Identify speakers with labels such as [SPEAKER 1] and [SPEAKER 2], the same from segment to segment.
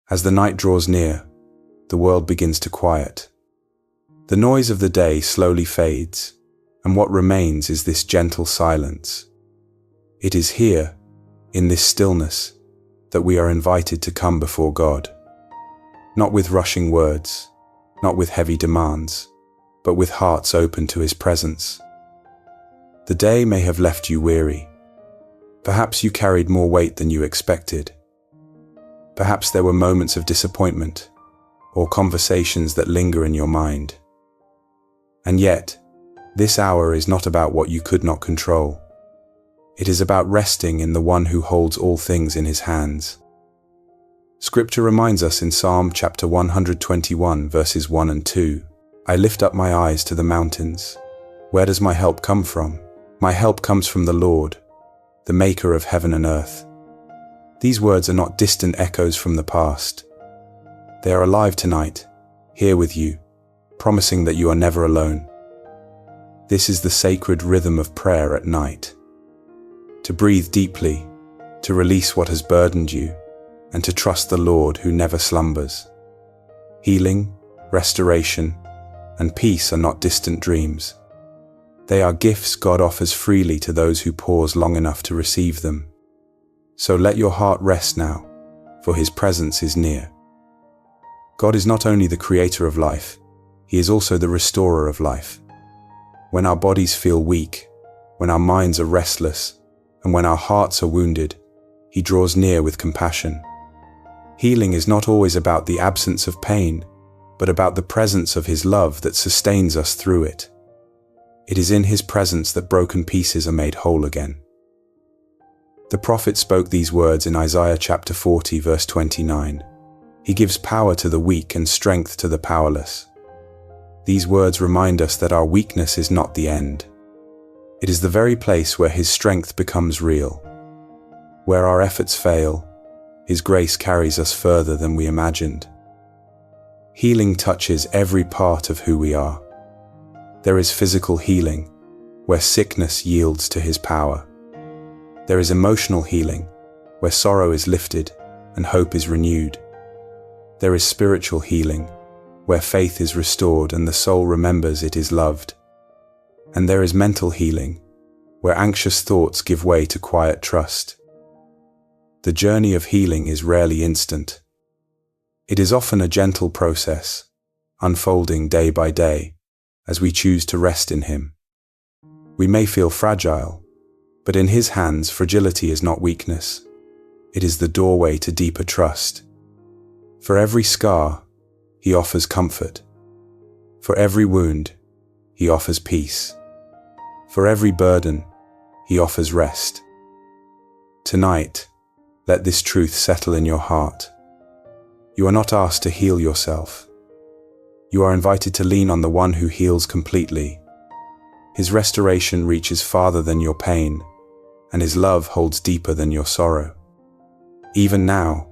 [SPEAKER 1] As the night draws near, the world begins to quiet. The noise of the day slowly fades, and what remains is this gentle silence. It is here, in this stillness, that we are invited to come before God. Not with rushing words, not with heavy demands, but with hearts open to His presence. The day may have left you weary. Perhaps you carried more weight than you expected. Perhaps there were moments of disappointment, or conversations that linger in your mind. And yet, this hour is not about what you could not control. It is about resting in the One who holds all things in His hands. Scripture reminds us in Psalm chapter 121, verses 1 and 2, "I lift up my eyes to the mountains. Where does my help come from? My help comes from the Lord, the maker of heaven and earth." These words are not distant echoes from the past. They are alive tonight, here with you, promising that you are never alone. This is the sacred rhythm of prayer at night. To breathe deeply, to release what has burdened you, and to trust the Lord who never slumbers. Healing, restoration, and peace are not distant dreams. They are gifts God offers freely to those who pause long enough to receive them. So let your heart rest now, for His presence is near. God is not only the creator of life, He is also the restorer of life. When our bodies feel weak, when our minds are restless, and when our hearts are wounded, He draws near with compassion. Healing is not always about the absence of pain, but about the presence of His love that sustains us through it. It is in His presence that broken pieces are made whole again. The prophet spoke these words in Isaiah chapter 40, verse 29. He gives power to the weak and strength to the powerless. These words remind us that our weakness is not the end. It is the very place where His strength becomes real. Where our efforts fail, His grace carries us further than we imagined. Healing touches every part of who we are. There is physical healing, where sickness yields to His power. There is emotional healing, where sorrow is lifted and hope is renewed. There is spiritual healing, where faith is restored and the soul remembers it is loved. And there is mental healing, where anxious thoughts give way to quiet trust. The journey of healing is rarely instant. It is often a gentle process, unfolding day by day, as we choose to rest in Him. We may feel fragile, but in His hands, fragility is not weakness. It is the doorway to deeper trust. For every scar, He offers comfort. For every wound, He offers peace. For every burden, He offers rest. Tonight, let this truth settle in your heart. You are not asked to heal yourself. You are invited to lean on the One who heals completely. His restoration reaches farther than your pain, and His love holds deeper than your sorrow. Even now,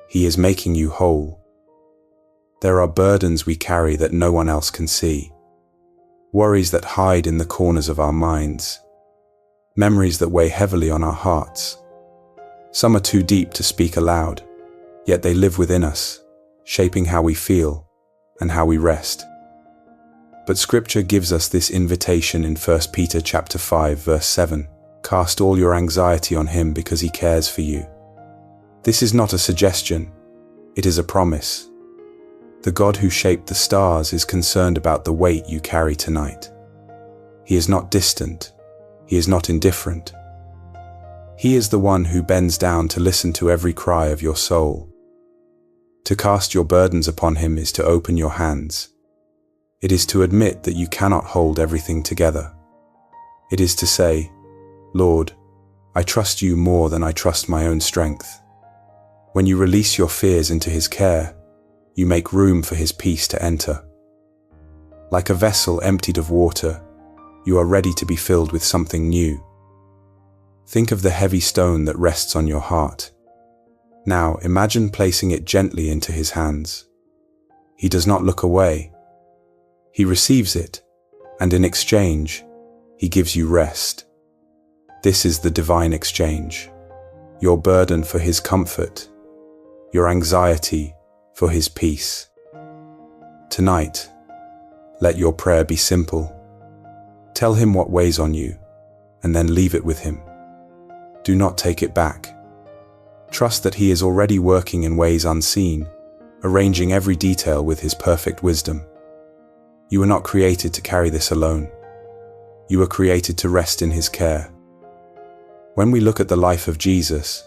[SPEAKER 1] He is making you whole. There are burdens we carry that no one else can see, worries that hide in the corners of our minds, memories that weigh heavily on our hearts. Some are too deep to speak aloud, yet they live within us, shaping how we feel and how we rest. But Scripture gives us this invitation in 1 Peter chapter 5, verse 7. Cast all your anxiety on Him because He cares for you. This is not a suggestion, it is a promise. The God who shaped the stars is concerned about the weight you carry tonight. He is not distant, He is not indifferent. He is the one who bends down to listen to every cry of your soul. To cast your burdens upon Him is to open your hands. It is to admit that you cannot hold everything together. It is to say, Lord, I trust You more than I trust my own strength. When you release your fears into His care, you make room for His peace to enter. Like a vessel emptied of water, you are ready to be filled with something new. Think of the heavy stone that rests on your heart. Now imagine placing it gently into His hands. He does not look away. He receives it, and in exchange, He gives you rest. This is the divine exchange. Your burden for His comfort, your anxiety for His peace. Tonight, let your prayer be simple. Tell Him what weighs on you, and then leave it with Him. Do not take it back. Trust that He is already working in ways unseen, arranging every detail with His perfect wisdom. You were not created to carry this alone. You were created to rest in His care. When we look at the life of Jesus,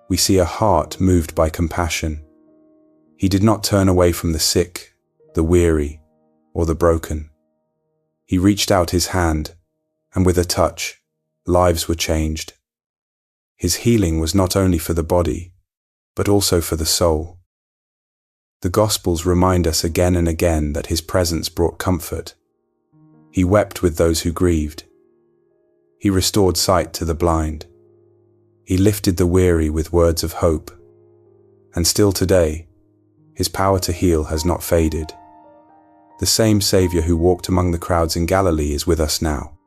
[SPEAKER 1] we see a heart moved by compassion. He did not turn away from the sick, the weary, or the broken. He reached out His hand, and with a touch, lives were changed. His healing was not only for the body, but also for the soul. The Gospels remind us again and again that His presence brought comfort. He wept with those who grieved. He restored sight to the blind. He lifted the weary with words of hope. And still today, His power to heal has not faded. The same Savior who walked among the crowds in Galilee is with us now.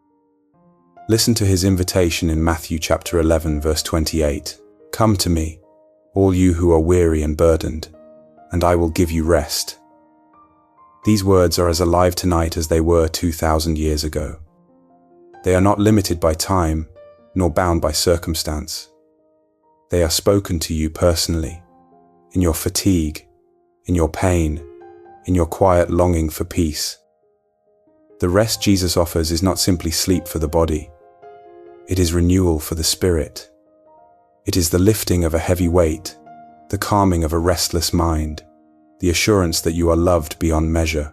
[SPEAKER 1] Listen to His invitation in Matthew chapter 11, verse 28. Come to me, all you who are weary and burdened, and I will give you rest. These words are as alive tonight as they were 2,000 years ago. They are not limited by time, nor bound by circumstance. They are spoken to you personally, in your fatigue, in your pain, in your quiet longing for peace. The rest Jesus offers is not simply sleep for the body. It is renewal for the spirit. It is the lifting of a heavy weight, the calming of a restless mind, the assurance that you are loved beyond measure.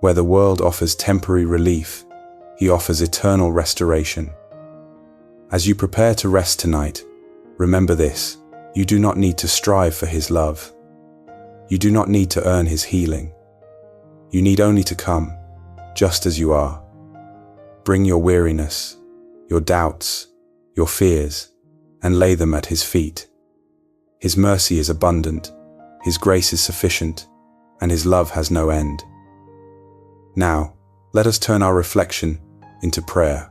[SPEAKER 1] Where the world offers temporary relief, He offers eternal restoration. As you prepare to rest tonight, remember this: you do not need to strive for His love. You do not need to earn His healing. You need only to come, just as you are. Bring your weariness, your doubts, your fears, and lay them at His feet. His mercy is abundant, His grace is sufficient, and His love has no end. Now, let us turn our reflection into prayer.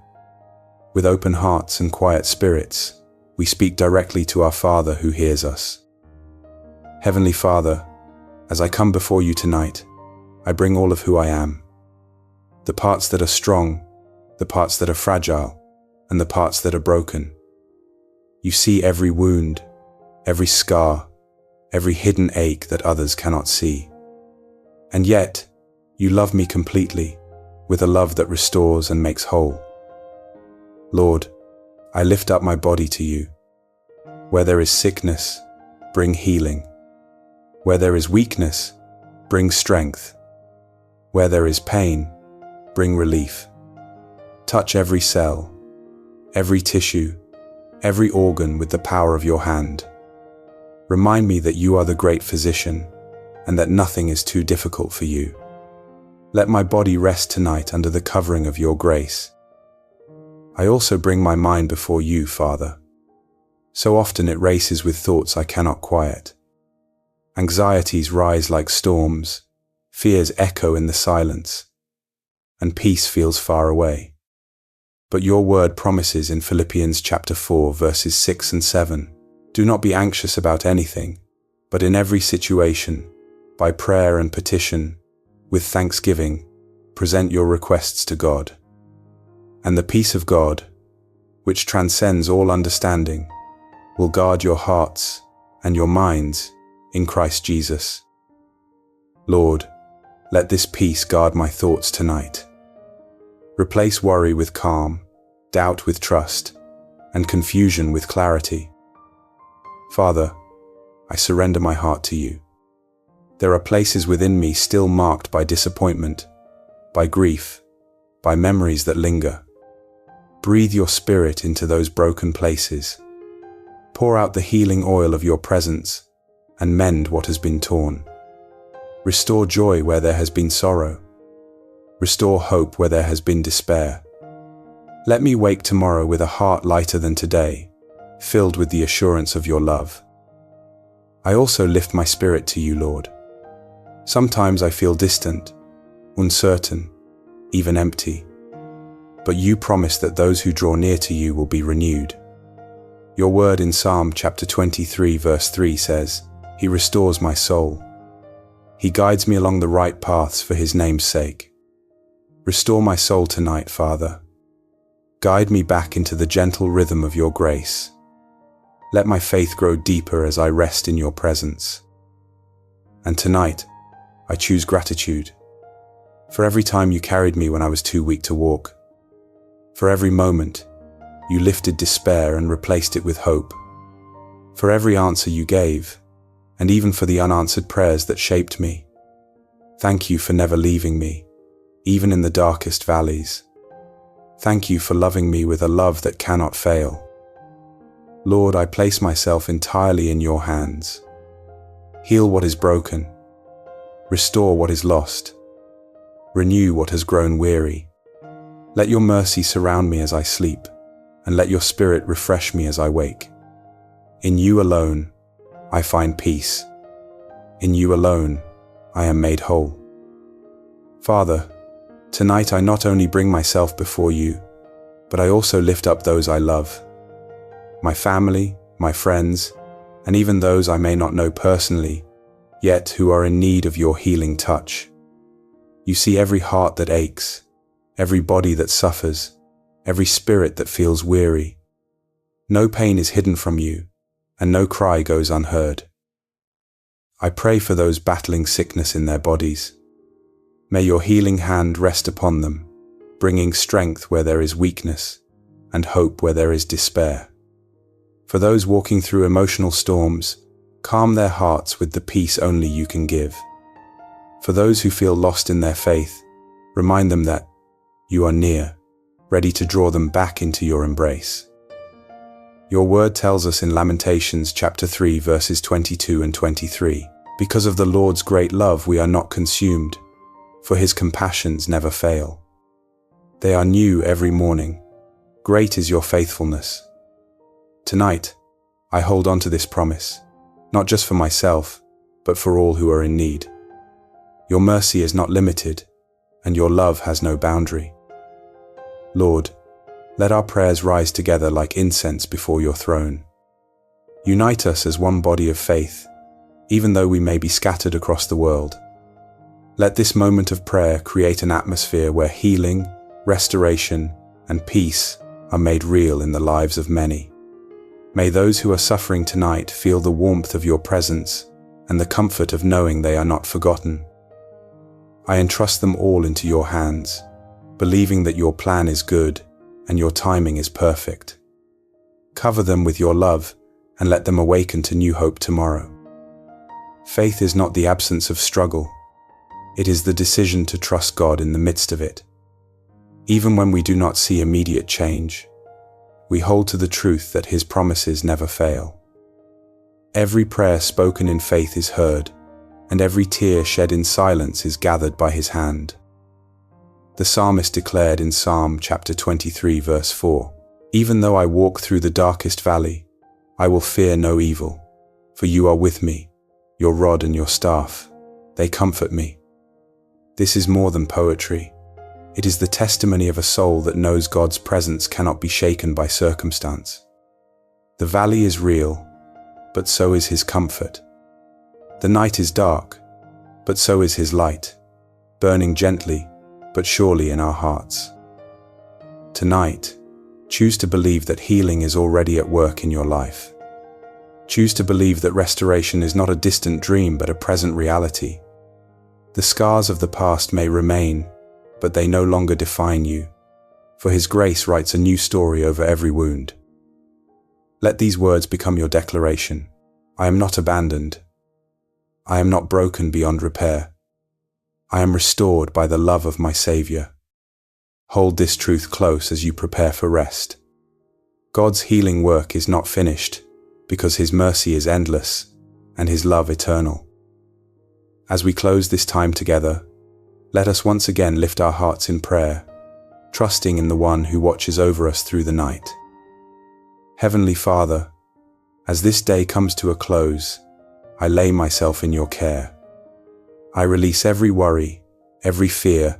[SPEAKER 1] With open hearts and quiet spirits, we speak directly to our Father who hears us. Heavenly Father, as I come before you tonight, I bring all of who I am. The parts that are strong, the parts that are fragile, and the parts that are broken. You see every wound, every scar, every hidden ache that others cannot see. And yet, you love me completely, with a love that restores and makes whole. Lord, I lift up my body to you. Where there is sickness, bring healing. Where there is weakness, bring strength. Where there is pain, bring relief. Touch every cell, every tissue, every organ with the power of your hand. Remind me that you are the great physician, and that nothing is too difficult for you. Let my body rest tonight under the covering of your grace. I also bring my mind before you, Father. So often it races with thoughts I cannot quiet. Anxieties rise like storms, fears echo in the silence, and peace feels far away. But your word promises in Philippians chapter 4, verses 6 and 7, do not be anxious about anything, but in every situation, by prayer and petition, with thanksgiving, present your requests to God. And the peace of God, which transcends all understanding, will guard your hearts and your minds in Christ Jesus. Lord, let this peace guard my thoughts tonight. Replace worry with calm, doubt with trust, and confusion with clarity. Father, I surrender my heart to you. There are places within me still marked by disappointment, by grief, by memories that linger. Breathe your Spirit into those broken places. Pour out the healing oil of your presence and mend what has been torn. Restore joy where there has been sorrow. Restore hope where there has been despair. Let me wake tomorrow with a heart lighter than today, filled with the assurance of your love. I also lift my spirit to you, Lord. Sometimes I feel distant, uncertain, even empty. But you promise that those who draw near to you will be renewed. Your word in Psalm chapter 23 verse 3 says, He restores my soul. He guides me along the right paths for His name's sake. Restore my soul tonight, Father. Guide me back into the gentle rhythm of your grace. Let my faith grow deeper as I rest in your presence. And tonight, I choose gratitude. For every time you carried me when I was too weak to walk. For every moment, you lifted despair and replaced it with hope. For every answer you gave, and even for the unanswered prayers that shaped me. Thank you for never leaving me, even in the darkest valleys. Thank you for loving me with a love that cannot fail. Lord, I place myself entirely in your hands. Heal what is broken. Restore what is lost. Renew what has grown weary. Let your mercy surround me as I sleep, and let your Spirit refresh me as I wake. In you alone, I find peace. In you alone, I am made whole. Father, tonight I not only bring myself before you, but I also lift up those I love. My family, my friends, and even those I may not know personally, yet who are in need of your healing touch. You see every heart that aches, every body that suffers, every spirit that feels weary. No pain is hidden from you, and no cry goes unheard. I pray for those battling sickness in their bodies. May your healing hand rest upon them, bringing strength where there is weakness, and hope where there is despair. For those walking through emotional storms, calm their hearts with the peace only you can give. For those who feel lost in their faith, remind them that you are near, ready to draw them back into your embrace. Your word tells us in Lamentations chapter 3 verses 22 and 23, because of the Lord's great love we are not consumed, for His compassions never fail. They are new every morning. Great is your faithfulness. Tonight, I hold on to this promise, not just for myself, but for all who are in need. Your mercy is not limited, and your love has no boundary. Lord, let our prayers rise together like incense before your throne. Unite us as one body of faith, even though we may be scattered across the world. Let this moment of prayer create an atmosphere where healing, restoration, and peace are made real in the lives of many. May those who are suffering tonight feel the warmth of your presence and the comfort of knowing they are not forgotten. I entrust them all into your hands, believing that your plan is good and your timing is perfect. Cover them with your love and let them awaken to new hope tomorrow. Faith is not the absence of struggle. It is the decision to trust God in the midst of it. Even when we do not see immediate change, we hold to the truth that His promises never fail. Every prayer spoken in faith is heard, and every tear shed in silence is gathered by His hand. The psalmist declared in Psalm chapter 23 verse 4, "Even though I walk through the darkest valley, I will fear no evil, for you are with me, your rod and your staff, they comfort me." This is more than poetry. It is the testimony of a soul that knows God's presence cannot be shaken by circumstance. The valley is real, but so is His comfort. The night is dark, but so is His light, burning gently, but surely in our hearts. Tonight, choose to believe that healing is already at work in your life. Choose to believe that restoration is not a distant dream but a present reality. The scars of the past may remain, but they no longer define you, for His grace writes a new story over every wound. Let these words become your declaration. I am not abandoned. I am not broken beyond repair. I am restored by the love of my Savior. Hold this truth close as you prepare for rest. God's healing work is not finished because His mercy is endless and His love eternal. As we close this time together, let us once again lift our hearts in prayer, trusting in the One who watches over us through the night. Heavenly Father, as this day comes to a close, I lay myself in your care. I release every worry, every fear,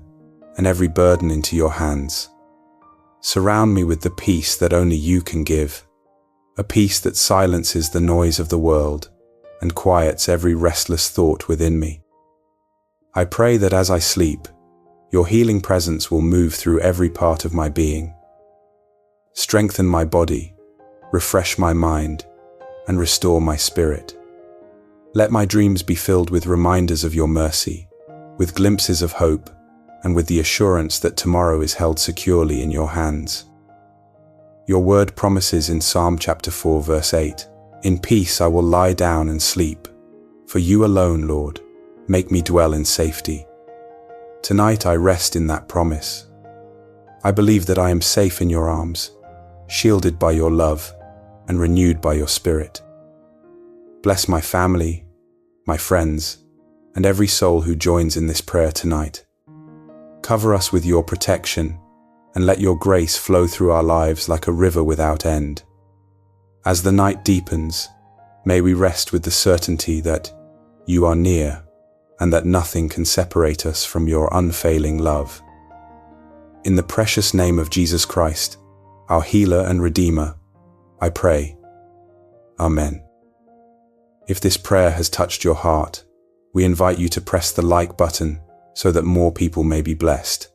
[SPEAKER 1] and every burden into your hands. Surround me with the peace that only you can give, a peace that silences the noise of the world and quiets every restless thought within me. I pray that as I sleep, your healing presence will move through every part of my being. Strengthen my body, refresh my mind, and restore my spirit. Let my dreams be filled with reminders of your mercy, with glimpses of hope, and with the assurance that tomorrow is held securely in your hands. Your word promises in Psalm chapter 4, verse 8, "In peace I will lie down and sleep, for you alone, Lord, make me dwell in safety." Tonight I rest in that promise. I believe that I am safe in your arms, shielded by your love, and renewed by your spirit. Bless my family, my friends, and every soul who joins in this prayer tonight. Cover us with your protection, and let your grace flow through our lives like a river without end. As the night deepens, may we rest with the certainty that you are near, and that nothing can separate us from your unfailing love. In the precious name of Jesus Christ, our healer and redeemer, I pray. Amen. If this prayer has touched your heart, we invite you to press the like button so that more people may be blessed.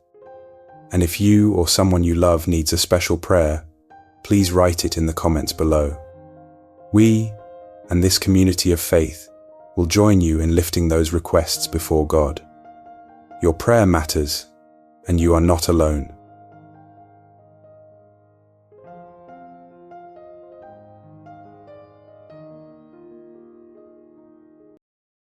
[SPEAKER 1] And if you or someone you love needs a special prayer, please write it in the comments below. We, and this community of faith, will join you in lifting those requests before God. Your prayer matters, and you are not alone.